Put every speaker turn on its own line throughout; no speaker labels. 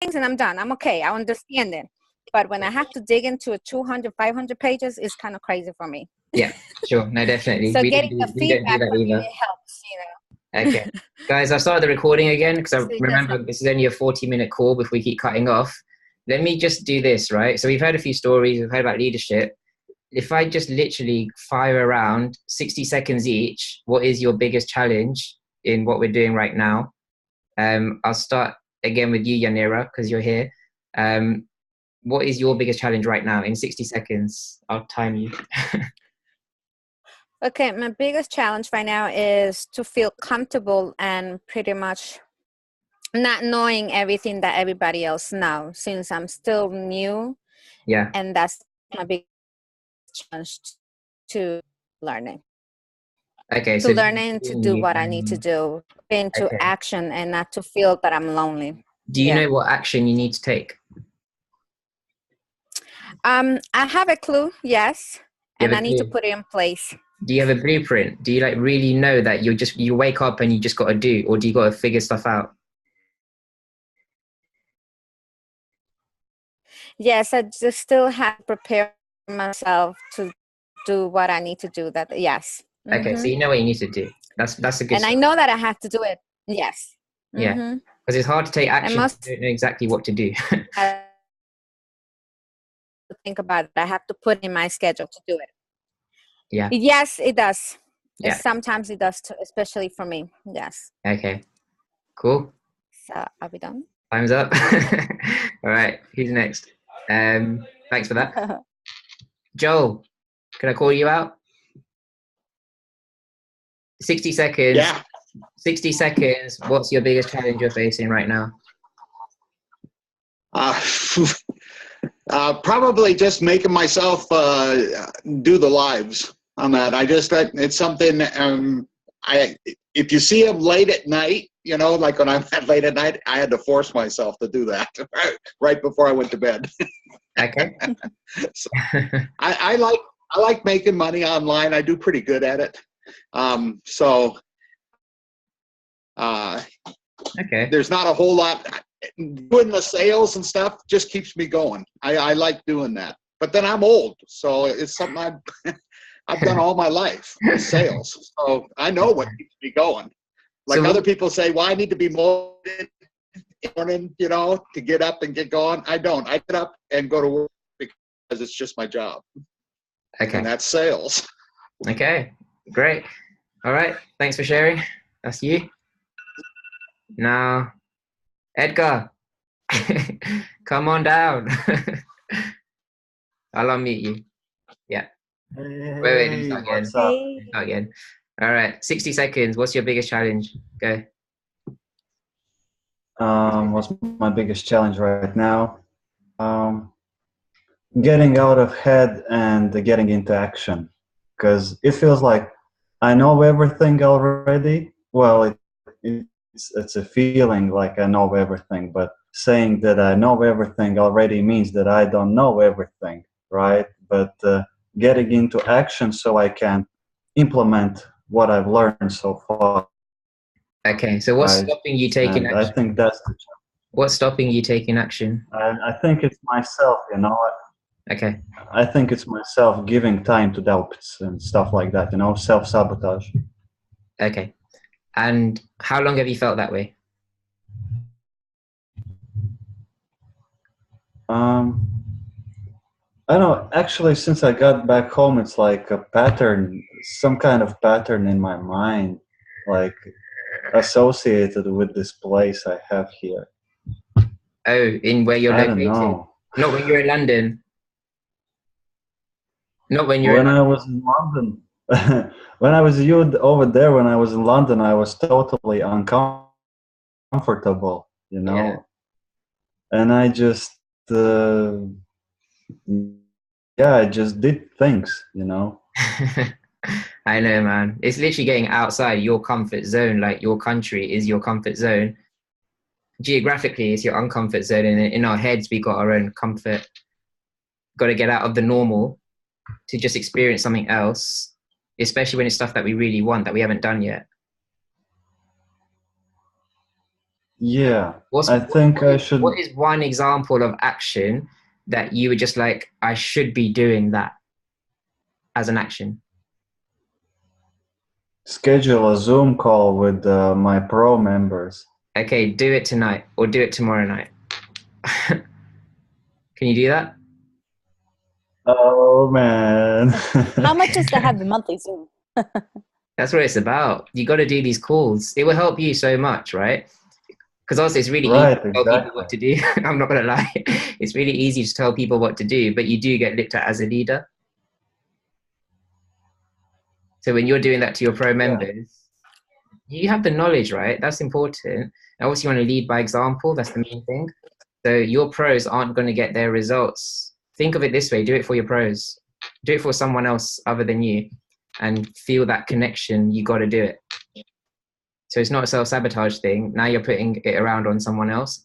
things and I'm done. I'm okay. I understand it. But when I have to dig into a 200, 500 pages, it's kind of crazy for me.
Yeah, sure. No, definitely.
So getting the
We don't do
feedback
that
from you,
either.
it helps,
Okay. Guys, I've started the recording again because I
So it does
remember
help.
this is only a 40-minute call before we keep cutting off. Let me just do this, right? So we've heard a few stories, we've heard about leadership. If I just literally fire around 60 seconds each, what is your biggest challenge in what we're doing right now? I'll start again with you, Yanira, because you're here. What is your biggest challenge right now in 60 seconds? I'll time you.
Okay, my biggest challenge right now is to feel comfortable and pretty much not knowing everything that everybody else knows, since I'm still new.
Yeah.
And that's my biggest challenge to learning.
Okay.
To learning to do what I need to do, into
Okay.
action, and not to feel that I'm lonely.
Do you know what action you need to take?
I have a clue, yes,
You have
and
a
I need to
clue?
put it in place.
Do you have a blueprint? Do you like really know that you wake up and you just got to do, or do you got to figure stuff out?
Yes, I just still have to prepare myself to do what I need to do. That yes.
Okay, so you know what you need to do. That's a good
And I
start.
know that I have to do it. Yes.
Yeah, because it's hard to take
I
action.
must
You don't know exactly what to do.
have to think about it. I have to put in my schedule to do it.
Yeah.
Yes, it does.
Yeah.
Sometimes it does too, especially for me. Yes.
Okay. Cool.
So are we done?
Time's up. All right. Who's next? Thanks for that. Joel, can I call you out? 60 seconds.
Yeah.
60 seconds. What's your biggest challenge you're facing right now?
Probably just making myself do the lives on that. It's something. If you see them late at night, you know, like when I'm at late at night, I had to force myself to do that right before I went to bed.
Okay.
So I like making money online. I do pretty good at it.
Okay.
There's not a whole lot. Doing the sales and stuff just keeps me going. I like doing that. But then I'm old, so it's something I've done all my life, sales. So I know what keeps me going. Like other people say, well, I need to be motivated in the morning, you know, to get up and get going. I don't. I get up and go to work because it's just my job.
Okay.
And that's sales.
Okay, great. All right, thanks for sharing. That's you. Now, Edgar, come on down. I'll unmute you. Yeah.
Hey,
Wait, let me start again.
what's up?
Start again. All right, 60 seconds. What's your biggest challenge? Go.
What's my biggest challenge right now? Getting out of head and getting into action, because it feels like I know everything already. Well, it's a feeling like I know everything, but saying that I know everything already means that I don't know everything, right? But getting into action so I can implement what I've learned so far.
Okay, so what's stopping you taking action?
I think that's the challenge.
What's stopping you taking action?
I think it's myself, you know.
Okay.
I think it's myself giving time to doubts and stuff like that, you know, self-sabotage.
Okay. And how long have you felt that way?
I don't know, actually, since I got back home, it's like a pattern, some kind of pattern in my mind, like associated with this place I have here.
Oh, in where you're located?
I don't know.
Not when you're in London. Not when you're
When I was in London. When I was over there, when I was in London, I was totally uncomfortable, you know.
Yeah.
And I just, I just did things, you know.
I know, man. It's literally getting outside your comfort zone. Like your country is your comfort zone. Geographically, it's your uncomfort zone. And in our heads, we got our own comfort. Got to get out of the normal to just experience something else, especially when it's stuff that we really want that we haven't done yet.
Yeah,
What's
I think I should.
what is one example of action that you were just like, I should be doing that as an action?
Schedule a Zoom call with my pro members.
Okay, do it tonight or do it tomorrow night. Can you do that?
Oh man.
How much is to have the monthly Zoom?
That's what it's about. You got to do these calls. It will help you so much, right? Because also it's really easy
Right,
to tell people what to
exactly.
do. I'm not going to lie. It's really easy to tell people what to do, but you do get looked at as a leader. So when you're doing that to your pro members, you have the knowledge, right? That's important. And obviously you want to lead by example. That's the main thing. So your pros aren't going to get their results. Think of it this way. Do it for your pros. Do it for someone else other than you. And feel that connection. You got to do it. So it's not a self-sabotage thing. Now you're putting it around on someone else.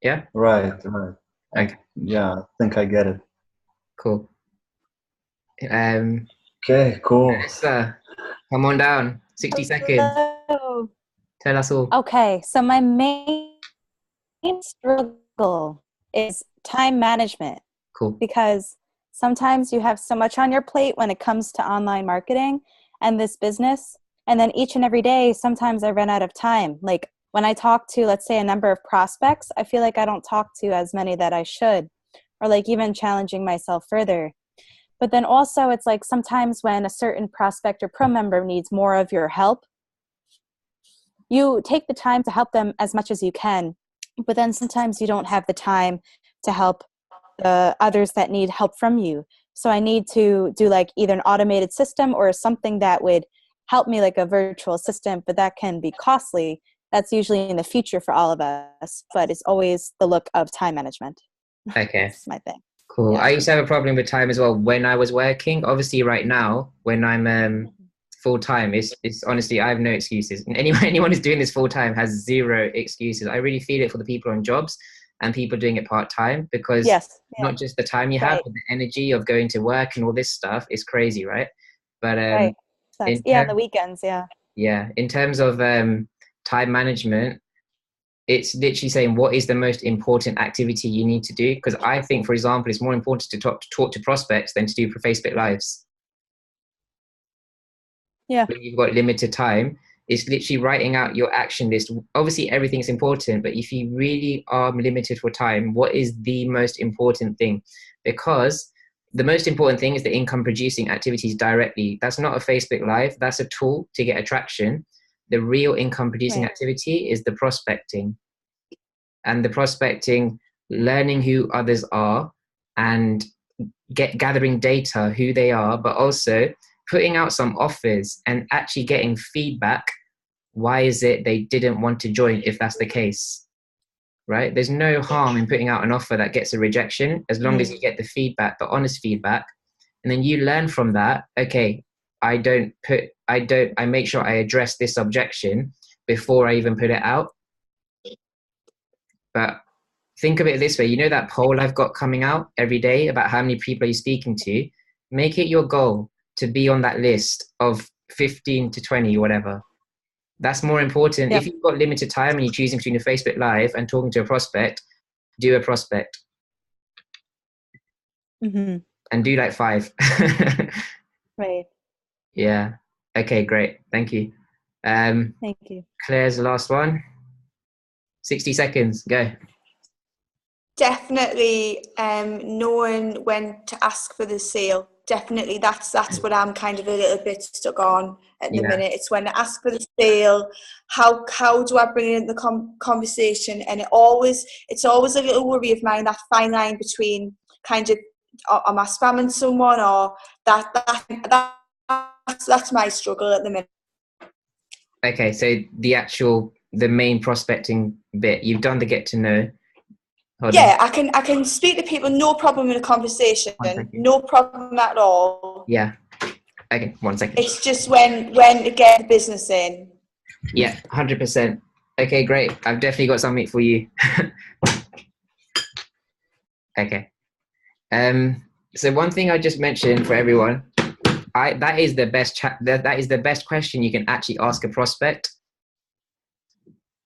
Yeah?
Right.
Okay,
Yeah, I think I get it.
cool.
Okay, cool.
Melissa, come on down. 60 seconds.
Hello.
Tell us all.
Okay, so my main struggle is time management,
Cool.
because sometimes you have so much on your plate when it comes to online marketing and this business. And then each and every day, sometimes I run out of time. Like when I talk to, let's say, a number of prospects, I feel like I don't talk to as many that I should, or like even challenging myself further. But then also it's like sometimes when a certain prospect or pro member needs more of your help, you take the time to help them as much as you can, but then sometimes you don't have the time to help the others that need help from you. So I need to do like either an automated system or something that would help me, like a virtual assistant, but that can be costly. That's usually in the future for all of us, but it's always the look of time management.
Okay.
That's my thing.
Cool.
Yeah.
I used to have a problem with time as well when I was working. Obviously, right now, when I'm full time, it's honestly I have no excuses. And anyone who's doing this full time has zero excuses. I really feel it for the people on jobs and people doing it part time, because
Yes. Yeah.
not just the time you have,
Right.
but the energy of going to work and all this stuff is crazy, right? But
Right.
in
Yeah, on
terms,
the weekends. Yeah.
yeah, in terms of time management, it's literally saying what is the most important activity you need to do. Because I think, for example, it's more important to talk to prospects than to do Facebook Lives.
Yeah.
When you've got limited time, it's literally writing out your action list. Obviously, everything's important, but if you really are limited for time, what is the most important thing? Because the most important thing is the income producing activities directly. That's not a Facebook Live. That's a tool to get attraction. The real income producing
Right.
activity is the prospecting. And the prospecting, learning who others are and gathering data, who they are, but also putting out some offers and actually getting feedback. Why is it they didn't want to join if that's the case, right? There's no harm in putting out an offer that gets a rejection as long as you get the feedback, the honest feedback. And then you learn from that. Okay, I make sure I address this objection before I even put it out. But think of it this way, you know that poll I've got coming out every day about how many people are you speaking to? Make it your goal to be on that list of 15 to 20, whatever. That's more important.
Yep.
If you've got limited time and you're choosing between a Facebook Live and talking to a prospect, do a prospect.
Mm-hmm.
And do like 5.
Right.
Yeah. Okay, great. Thank you.
Thank you.
Claire's the last one. 60 seconds, go.
Definitely knowing when to ask for the sale. Definitely that's what I'm kind of a little bit stuck on at the minute. It's when to ask for the sale. How do I bring it in the conversation? And it's always a little worry of mine, that fine line between kind of, am I spamming someone, or that's my struggle at the minute.
Okay, so the main prospecting bit, you've done the get to know. Hold
Yeah,
on.
I can speak to people, no problem in a conversation,
1 second.
no problem at all.
Yeah. Okay, 1 second.
It's just when to get the business in.
Yeah, 100%. Okay, great. I've definitely got something for you. Okay. So one thing I just mentioned for everyone that is the best that is the best question you can actually ask a prospect.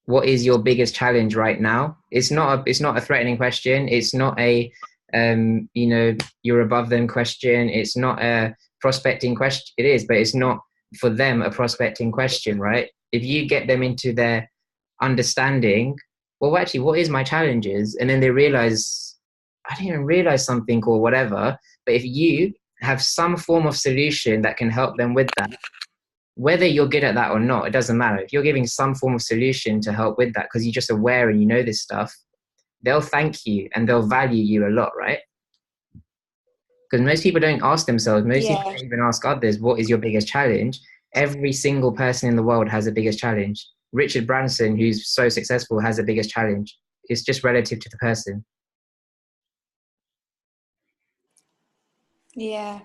What is your biggest challenge right now? It's not a threatening question. It's not a you're above them question. It's not a prospecting question. It is, but it's not for them a prospecting question, right? If you get them into their understanding, well, actually, what is my challenges? And then they realize, I didn't even realize something or whatever. But if you have some form of solution that can help them with that, whether you're good at that or not, it doesn't matter. If you're giving some form of solution to help with that, because you're just aware and you know this stuff, they'll thank you and they'll value you a lot, right? Because most people don't ask themselves, most people don't even ask others, what is your biggest challenge? Every single person in the world has a biggest challenge. Richard Branson, who's so successful, has a biggest challenge. It's just relative to the person.
Yeah.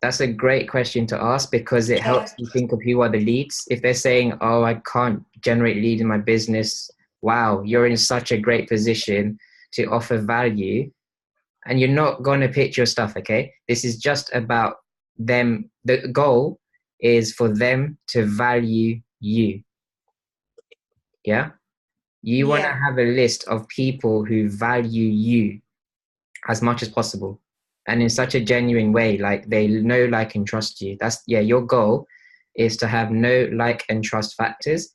That's a great question to ask because it helps you think of who are the leads. If they're saying, oh, I can't generate lead in my business, wow, you're in such a great position to offer value. And you're not going to pitch your stuff, okay? This is just about them. The goal is for them to value you. Yeah? You want to have a list of people who value you as much as possible. And in such a genuine way, like they know, like, and trust you. That's, your goal is to have know, like, and trust factors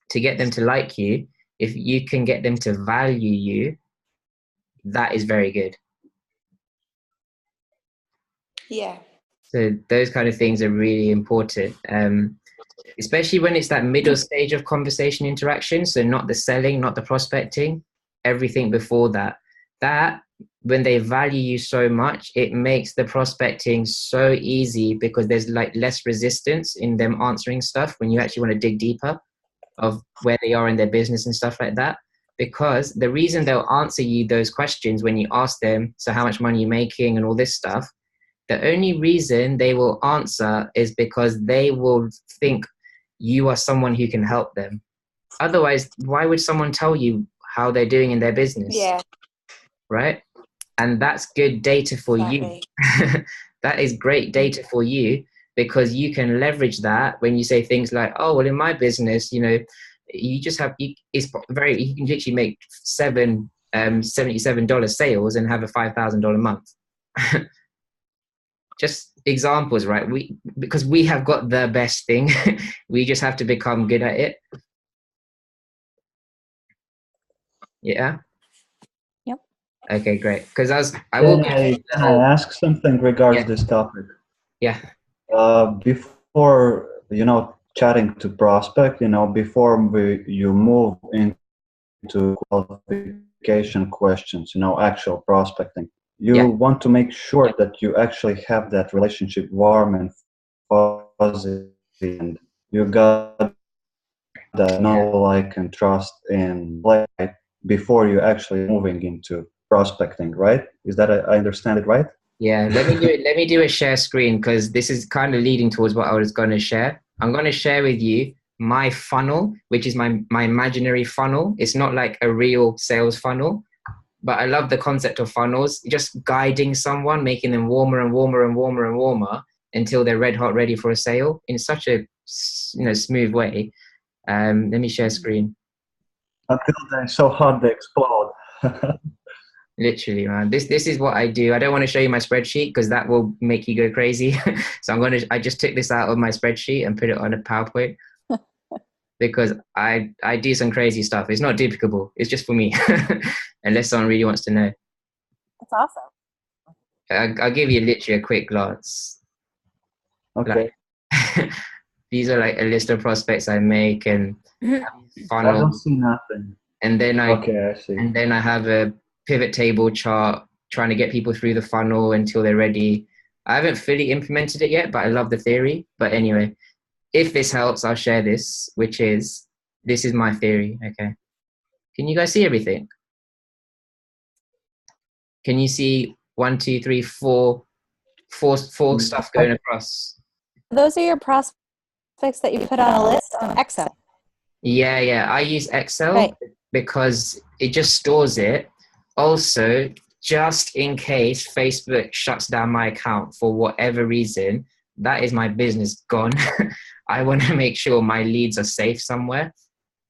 to get them to like you. If you can get them to value you, that is very good.
Yeah.
So those kind of things are really important, especially when it's that middle stage of conversation interaction. So not the selling, not the prospecting, everything before that. That, when they value you so much, it makes the prospecting so easy because there's like less resistance in them answering stuff when you actually want to dig deeper of where they are in their business and stuff like that. Because the reason they'll answer you those questions when you ask them, so how much money are you making and all this stuff, the only reason they will answer is because they will think you are someone who can help them. Otherwise, why would someone tell you how they're doing in their business?
Yeah.
Right? And that's good data for you. That is great data for you because you can leverage that when you say things like, oh, well, in my business, you just have, you can literally make $77 sales and have a $5,000 a month. Just examples, right? Because we have got the best thing. We just have to become good at it. Yeah.
Yep.
Okay, great. Because I
will ask something regards this topic.
Yeah.
Before chatting to prospect, before you move into qualification questions, actual prospecting. You want to make sure that you actually have that relationship warm and fuzzy, and you got that know, like, and trust in play before you actually moving into prospecting, right? Is that I understand it right?
Yeah. Let me do a share screen because this is kind of leading towards what I was going to share. I'm going to share with you my funnel, which is my imaginary funnel. It's not like a real sales funnel. But I love the concept of funnels, just guiding someone, making them warmer and warmer and warmer and warmer until they're red hot, ready for a sale in such a smooth way. Let me share screen.
Until they're so hot they explode.
Literally, man. This is what I do. I don't want to show you my spreadsheet because that will make you go crazy. So I just took this out of my spreadsheet and put it on a PowerPoint. Because I do some crazy stuff. It's not duplicable. It's just for me, unless someone really wants to know.
That's awesome.
I'll give you literally a quick glance.
Okay.
Like, these are like a list of prospects I make and funnel.
I don't see nothing.
And then
I see.
And then I have a pivot table chart trying to get people through the funnel until they're ready. I haven't fully implemented it yet, but I love the theory. But anyway. If this helps, I'll share this, this is my theory, okay? Can you guys see everything? Can you see 1, 2, 3, 4 stuff going across?
Those are your prospects that you put on a list on Excel.
Yeah. I use Excel because it just stores it. Also, just in case Facebook shuts down my account for whatever reason, that is my business gone. I want to make sure my leads are safe somewhere.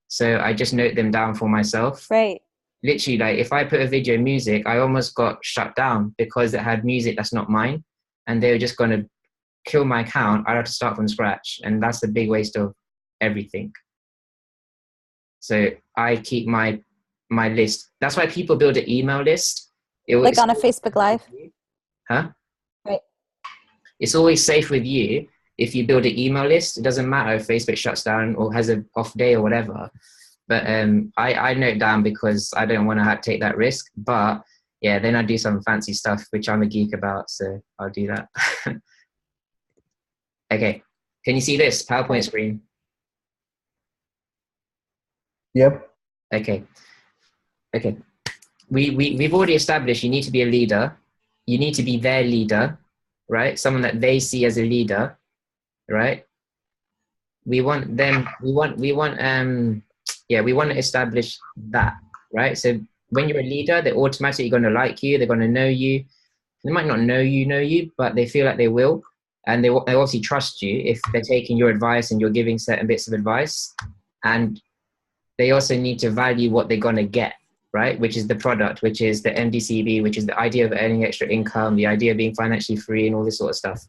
So I just note them down for myself.
Right.
Literally, like if I put a video music, I almost got shut down because it had music that's not mine. And they were just going to kill my account. I'd have to start from scratch. And that's a big waste of everything. So I keep my list. That's why people build an email list.
Like on a Facebook Live?
Huh?
Right.
It's always safe with you if you build an email list. It doesn't matter if Facebook shuts down or has an off day or whatever. But I note down because I don't want to take that risk. But yeah, then I do some fancy stuff, which I'm a geek about. So I'll do that. Okay. Can you see this PowerPoint screen?
Yep.
Okay. Okay. We've already established you need to be a leader. You need to be their leader, right? Someone that they see as a leader, right? We want them, we want to establish that, right? So when you're a leader, they're automatically going to like you. They're going to know you. They might not know you, but they feel like they will. And they obviously trust you if they're taking your advice and you're giving certain bits of advice. And they also need to value what they're going to get, right? Which is the product, which is the MDCB, which is the idea of earning extra income, the idea of being financially free and all this sort of stuff.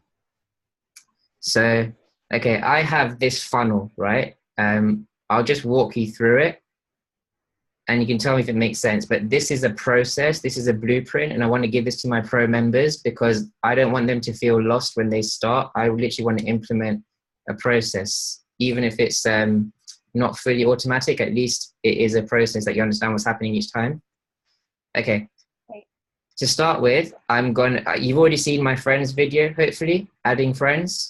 So, okay, I have this funnel, right? I'll just walk you through it and you can tell me if it makes sense. But this is a process, this is a blueprint, and I want to give this to my pro members because I don't want them to feel lost when they start. I literally want to implement a process, even if it's not fully automatic, at least it is a process that you understand what's happening each time. Okay.
Right.
To start with, you've already seen my friends video, hopefully, adding friends.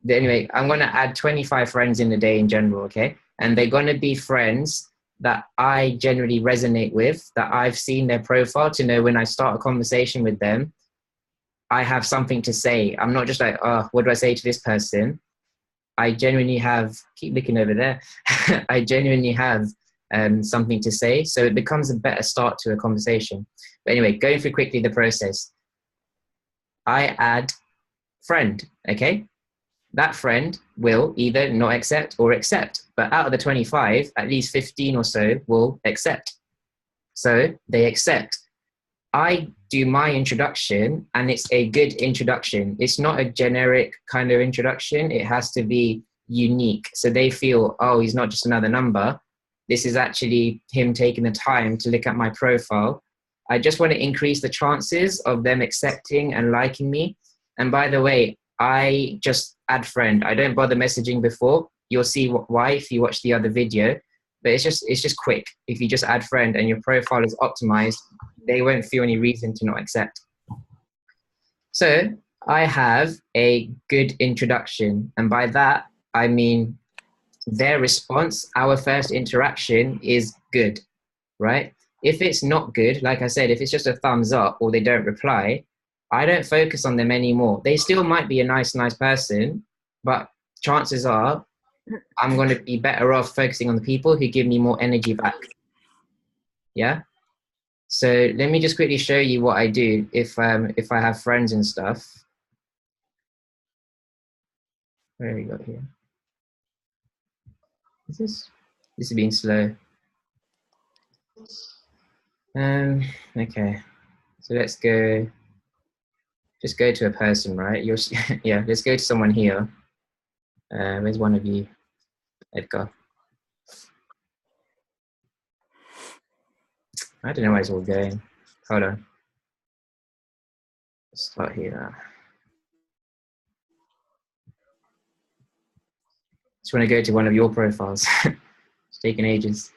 Anyway, I'm going to add 25 friends in a day in general, okay? And they're going to be friends that I generally resonate with, that I've seen their profile to know when I start a conversation with them, I have something to say. I'm not just like, oh, what do I say to this person? I genuinely have, keep looking over there. I genuinely have something to say. So it becomes a better start to a conversation. But anyway, going through quickly the process. I add friend, okay? That friend will either not accept or accept. But out of the 25, at least 15 or so will accept. So they accept. I do my introduction and it's a good introduction. It's not a generic kind of introduction. It has to be unique. So they feel, oh, he's not just another number. This is actually him taking the time to look at my profile. I just want to increase the chances of them accepting and liking me. And by the way, I just add friend. I don't bother messaging before. You'll see why if you watch the other video. But it's just quick. If you just add friend and your profile is optimized, they won't feel any reason to not accept. So I have a good introduction. And by that, I mean their response, our first interaction is good, right? If it's not good, like I said, if it's just a thumbs up or they don't reply, I don't focus on them anymore. They still might be a nice person, but chances are I'm going to be better off focusing on the people who give me more energy back. Yeah. So let me just quickly show you what I do if I have friends and stuff. Where we got here? This is being slow. Okay. So let's go. Just go to a person, right? Yeah. Let's go to someone here. Where's one of you? Edgar. I don't know where it's all going. Hold on. Let's start here. Just want to go to one of your profiles. It's taking ages.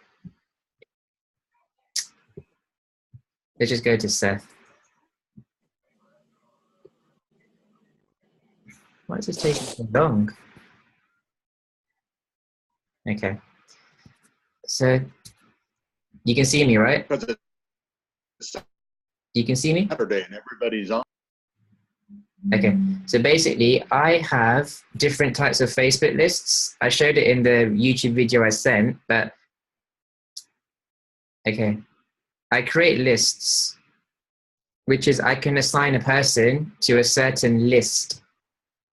Let's just go to Seth. Why is this taking so long? Okay. So you can see me, right?
Because it's
You can see me?
Saturday and everybody's on.
Okay. So basically, I have different types of Facebook lists. I showed it in the YouTube video I sent, but okay. I create lists which is I can assign a person to a certain list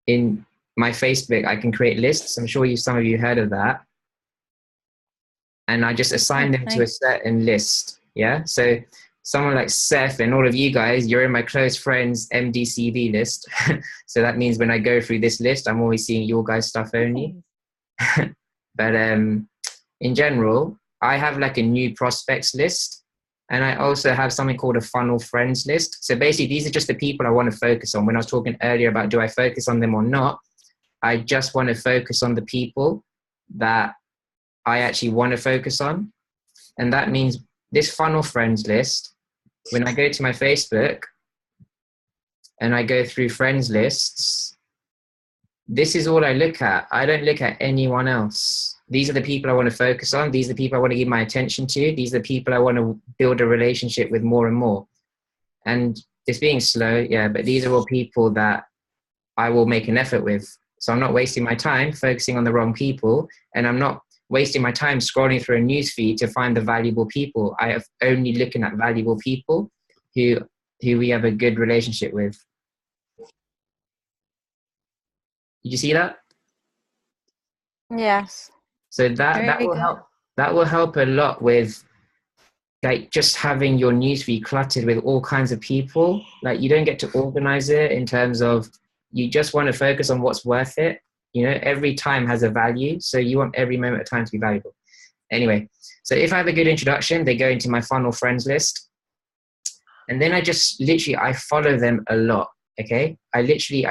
in my Facebook. I can create lists. I'm sure some of you heard of that. And I just assign them to a certain list. Yeah. So someone like Seth and all of you guys, you're in my close friends MDCV list. So that means when I go through this list, I'm always seeing your guys' stuff only. But in general, I have like a new prospects list. And I also have something called a funnel friends list. So basically, these are just the people I want to focus on. When I was talking earlier about do I focus on them or not, I just want to focus on the people that I actually want to focus on. And that means this funnel friends list, when I go to my Facebook and I go through friends lists, this is all I look at. I don't look at anyone else. These are the people I want to focus on. These are the people I want to give my attention to. These are the people I want to build a relationship with more and more. And it's being slow, yeah, but these are all people that I will make an effort with. So I'm not wasting my time focusing on the wrong people, and I'm not wasting my time scrolling through a newsfeed to find the valuable people. I am only looking at valuable people who we have a good relationship with. Did you see that?
Yes.
So that will help. That will help a lot with like just having your newsfeed cluttered with all kinds of people. Like you don't get to organize it in terms of you just want to focus on what's worth it. You know, every time has a value, so you want every moment of time to be valuable. Anyway, so if I have a good introduction, they go into my funnel friends list, and then I just literally I follow them a lot. Okay, I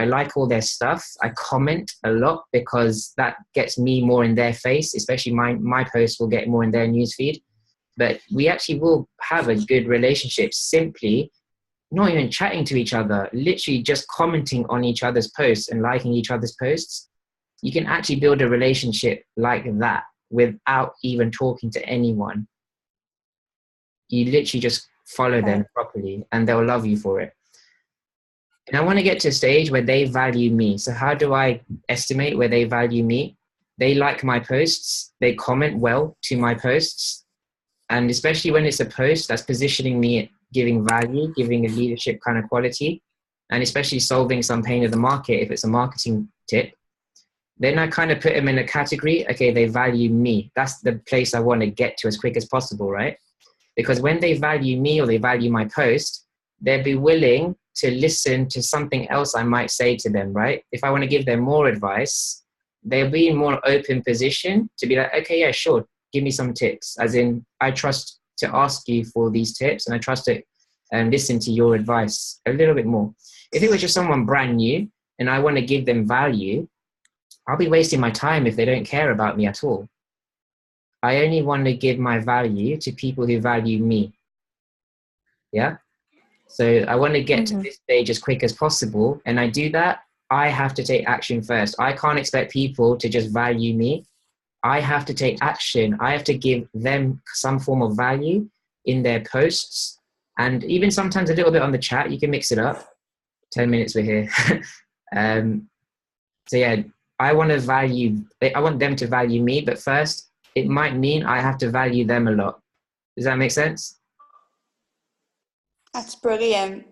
like all their stuff. I comment a lot because that gets me more in their face, especially my posts will get more in their newsfeed. But we actually will have a good relationship simply not even chatting to each other, literally just commenting on each other's posts and liking each other's posts. You can actually build a relationship like that without even talking to anyone. You literally just follow them properly and they'll love you for it. And I want to get to a stage where they value me. So how do I estimate where they value me? They like my posts. They comment well to my posts. And especially when it's a post that's positioning me, giving value, giving a leadership kind of quality, and especially solving some pain of the market, if it's a marketing tip, then I kind of put them in a category. Okay, they value me. That's the place I want to get to as quick as possible, right? Because when they value me or they value my post, they'll be willing to listen to something else I might say to them, right? If I want to give them more advice, they'll be in more open position to be like, okay, yeah, sure, give me some tips. As in, I trust to ask you for these tips and I trust to listen to your advice a little bit more. If it was just someone brand new and I want to give them value, I'll be wasting my time if they don't care about me at all. I only want to give my value to people who value me. Yeah? So I want to get to this stage as quick as possible. And I do that, I have to take action first. I can't expect people to just value me. I have to take action. I have to give them some form of value in their posts. And even sometimes a little bit on the chat, you can mix it up. 10 minutes we're here. So yeah, I want them to value me, but first it might mean I have to value them a lot. Does that make sense?
That's brilliant.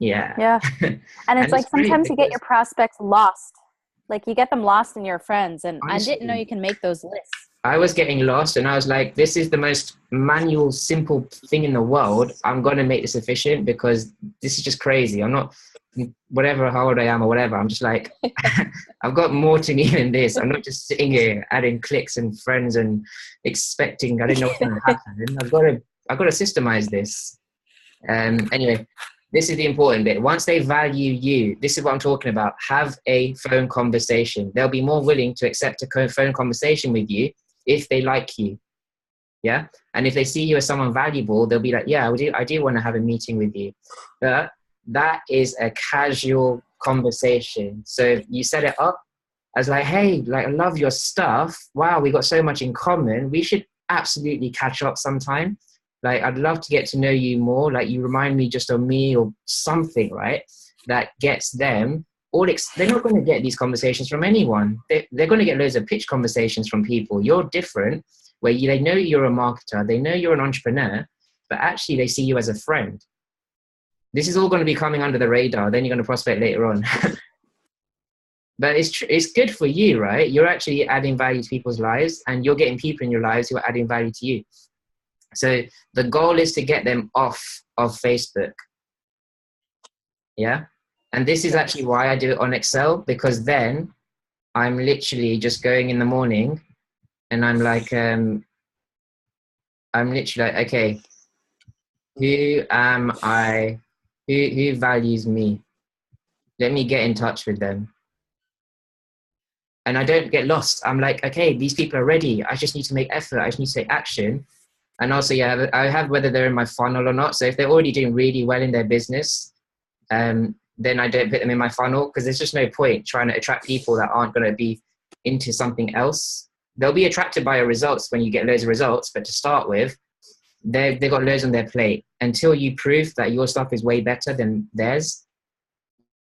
Yeah.
Yeah. And it's like sometimes you get your prospects lost. Like you get them lost in your friends. And honestly, I didn't know you can make those lists.
I was getting lost and I was like, this is the most manual, simple thing in the world. I'm going to make this efficient because this is just crazy. I'm not, whatever, how old I am or whatever. I'm just like, I've got more to me than this. I'm not just sitting here adding clicks and friends and expecting, I don't know what's going to happen. I've got to systemize this. Anyway, this is the important bit. Once they value you, this is what I'm talking about. Have a phone conversation. They'll be more willing to accept a phone conversation with you if they like you. Yeah. And if they see you as someone valuable, they'll be like, yeah, I do want to have a meeting with you. But that is a casual conversation. So you set it up as like, hey, like, I love your stuff. Wow, we got so much in common. We should absolutely catch up sometime. Like, I'd love to get to know you more. Like, you remind me just of me or something, right? That gets them. They're not going to get these conversations from anyone. They're going to get loads of pitch conversations from people. You're different, where they know you're a marketer. They know you're an entrepreneur, but actually they see you as a friend. This is all going to be coming under the radar. Then you're going to prospect later on. But it's good for you, right? You're actually adding value to people's lives, and you're getting people in your lives who are adding value to you. So the goal is to get them off of Facebook. Yeah. And this is actually why I do it on Excel, because then I'm literally just going in the morning and I'm literally like, okay, who am I? Who values me? Let me get in touch with them. And I don't get lost. I'm like, okay, these people are ready. I just need to make effort. I just need to take action. And also, yeah, I have whether they're in my funnel or not. So if they're already doing really well in their business, then I don't put them in my funnel, because there's just no point trying to attract people that aren't going to be into something else. They'll be attracted by your results when you get loads of results, but to start with, they've got loads on their plate. Until you prove that your stuff is way better than theirs,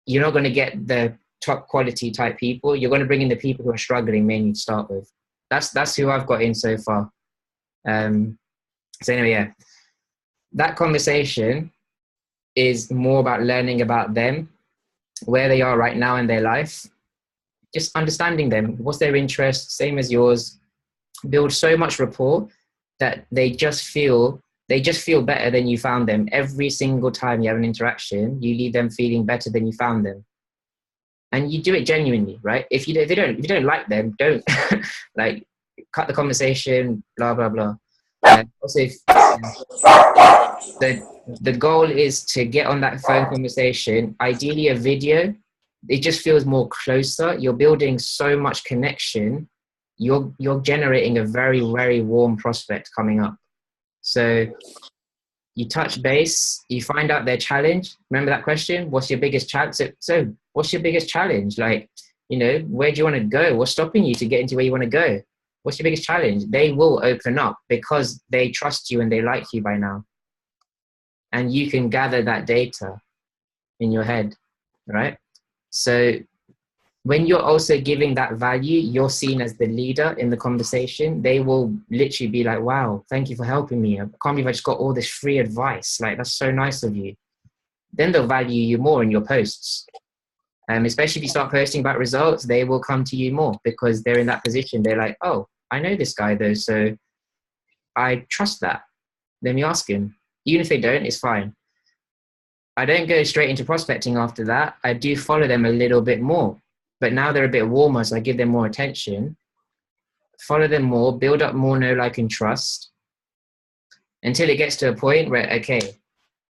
you're not going to get the top quality type people. You're going to bring in the people who are struggling mainly to start with. That's who I've got in so far. So anyway, yeah, that conversation is more about learning about them, where they are right now in their life, just understanding them, what's their interest, same as yours. Build so much rapport that they just feel better than you found them. Every single time you have an interaction, you leave them feeling better than you found them. And you do it genuinely, right? If you don't like them, don't like cut the conversation, blah blah blah. Also, the goal is to get on that phone conversation, ideally a video. It just feels more closer. You're building so much connection. You're generating a very, very warm prospect coming up. So you touch base, you find out their challenge. Remember that question? What's your biggest challenge? So what's your biggest challenge? Like, where do you want to go? What's stopping you to get into where you want to go? What's your biggest challenge? They will open up because they trust you and they like you by now. And you can gather that data in your head, right? So when you're also giving that value, you're seen as the leader in the conversation. They will literally be like, wow, thank you for helping me. I can't believe I just got all this free advice. Like, that's so nice of you. Then they'll value you more in your posts. Especially if you start posting about results, they will come to you more because they're in that position. They're like, oh, I know this guy though, so I trust that. Let me ask him. Even if they don't, it's fine. I don't go straight into prospecting after that. I do follow them a little bit more, but now they're a bit warmer, so I give them more attention. Follow them more, build up more know, like, and trust until it gets to a point where, okay,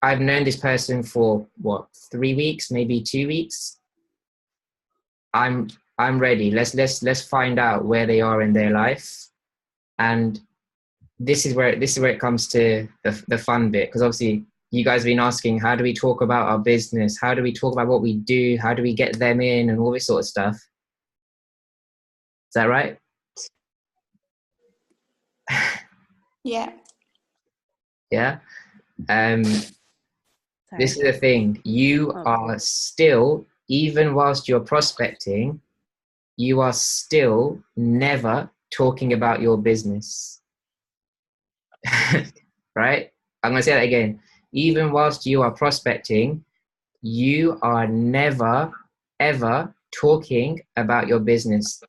I've known this person for 3 weeks, maybe 2 weeks. I'm ready. Let's find out where they are in their life. And this is where it comes to the fun bit, because obviously you guys have been asking, how do we talk about our business? How do we talk about what we do? How do we get them in and all this sort of stuff? Is that right?
Yeah.
Yeah. This is the thing. You are still, even whilst you're prospecting, you are still never talking about your business. Right? I'm going to say that again. Even whilst you are prospecting, you are never, ever talking about your business.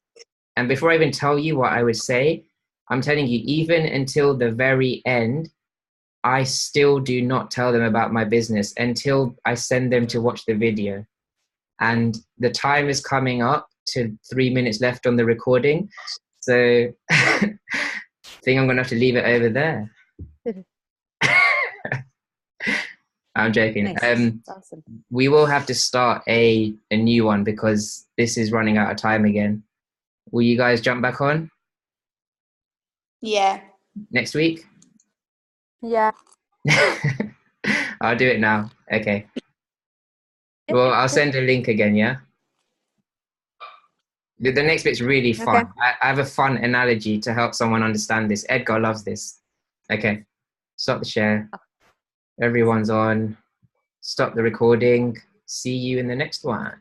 And before I even tell you what I would say, I'm telling you, even until the very end, I still do not tell them about my business until I send them to watch the video. And the time is coming up to 3 minutes left on the recording. So I think I'm going to have to leave it over there. I'm joking.
Nice. Awesome.
We will have to start a new one because this is running out of time again. Will you guys jump back on?
Yeah.
Next week?
Yeah.
I'll do it now. Okay. Well, I'll send a link again, yeah? The next bit's really fun.
Okay.
I have a fun analogy to help someone understand this. Edgar loves this. Okay. Stop the share. Everyone's on. Stop the recording. See you in the next one.